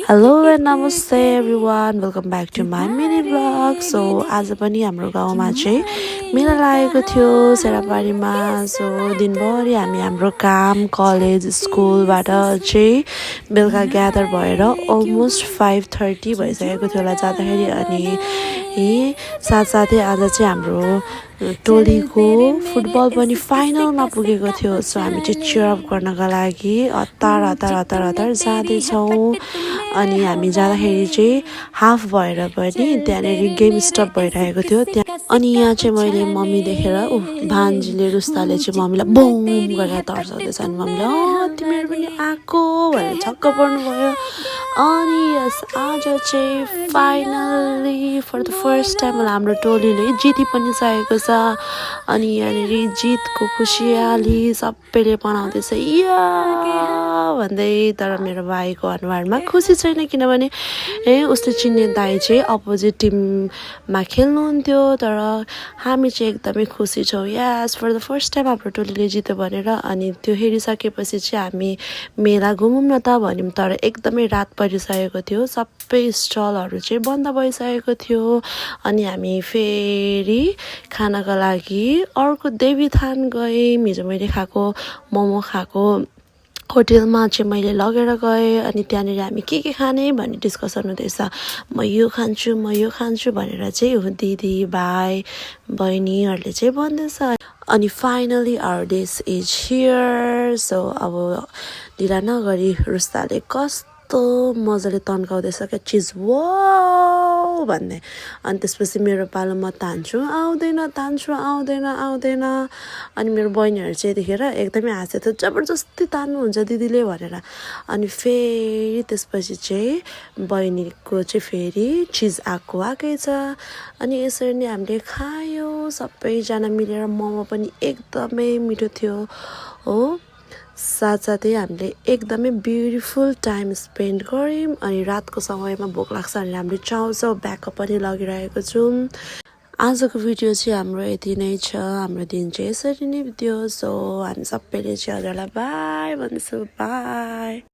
Hello and namaste everyone, welcome back to my mini vlog. So आज पनि हाम्रो गाउँमा चाहिँ मेला लागेको थियो सेराबारीमा. सो दिनभरि हामी हाम्रो काम कलेज स्कुलबाट चाहिँ बेलुका ग्यादर भएर अलमोस्ट 5:30 भइसकेको थियो होला जाँदाखेरि. अनि साथसाथै आज चाहिँ हाम्रो टोलीको फुटबल पनि फाइनलमा पुगेको थियो. सो हामी चाहिँ चियर अप गर्नका लागि हतार जाँदैछौँ. अनि हामी जाँदाखेरि चाहिँ हाफ भएर पनि त्यहाँनिर गेम स्टप भइरहेको थियो. अनि यहाँ चाहिँ मैले मम्मी देखेर भान्जीले रुस्ताले चाहिँ मम्मीलाई बुम गरेर तर्साउँदैछ. अनि मम्मीले तिमीहरू पनि आएको भनेर छक्क पर्नुभयो. अनि यस आज चाहिँ finally for the first time हाम्रो टोलीले जिती पनि सकेको छ. अनि यहाँनिर जितको खुसियाली सबैले मनाउँदैछ या भन्दै. तर मेरो भाइको अनुहारमा खुसी छैन किनभने उसले चिन्ने दाइ चाहिँ अपोजिट टिममा खेल्नुहुन्थ्यो. तर हामी चाहिँ एकदमै खुसी छौँ. यस फर द फर्स्ट टाइम हाम्रो टोलीले जित्यो भनेर. अनि त्यो हेरिसकेपछि चाहिँ हामी मेला घुमौँ न त भन्यौँ. तर एकदमै रात परिसकेको थियो. सबै स्टलहरू चाहिँ बन्द भइसकेको थियो. अनि हामी फेरि खानाको लागि अर्को देवीथान गयौँ. हिजो मैले खाएको मोमो खाएको होटेलमा चाहिँ मैले लगेर गएँ. अनि त्यहाँनिर हामी के खाने भन्ने डिस्कसन हुँदैछ. म यो खान्छु भनेर चाहिँ दिदी भाइ बहिनीहरूले चाहिँ भन्दैछ. अनि finally our dish is here. So अब ढिला नगरी रुस्ताले कस्तो मजाले तन्काउँदैछ क्या चिज वो भन्ने. अनि त्यसपछि मेरो पालो म तान्छु आउँदैन. अनि मेरो बहिनीहरू चाहिँ यतिखेर एकदमै हाँसेको थियो. जबरजस्ती तान्नुहुन्छ दिदीले भनेर. अनि फेरि त्यसपछि चाहिँ बहिनीको चाहिँ फेरि चिज आएकै छ. अनि यसरी नै हामीले खायौँ सबैजना मिलेर. मोमो पनि एकदमै मिठो थियो हो. साथसाथै हामीले एकदमै ब्युटिफुल टाइम स्पेन्ड गऱ्यौँ. अनि रातको समयमा भोक लाग्छ भनेर हामीले चाउचाउ ब्याकअप पनि लगिरहेको छौँ. आजको भिडियो चाहिँ हाम्रो यति नै छ. हाम्रो दिन चाहिँ यसरी नै बित्यो. सो हामी सबैले चाहिँ हजुरलाई बाई भन्दैछु. बाई.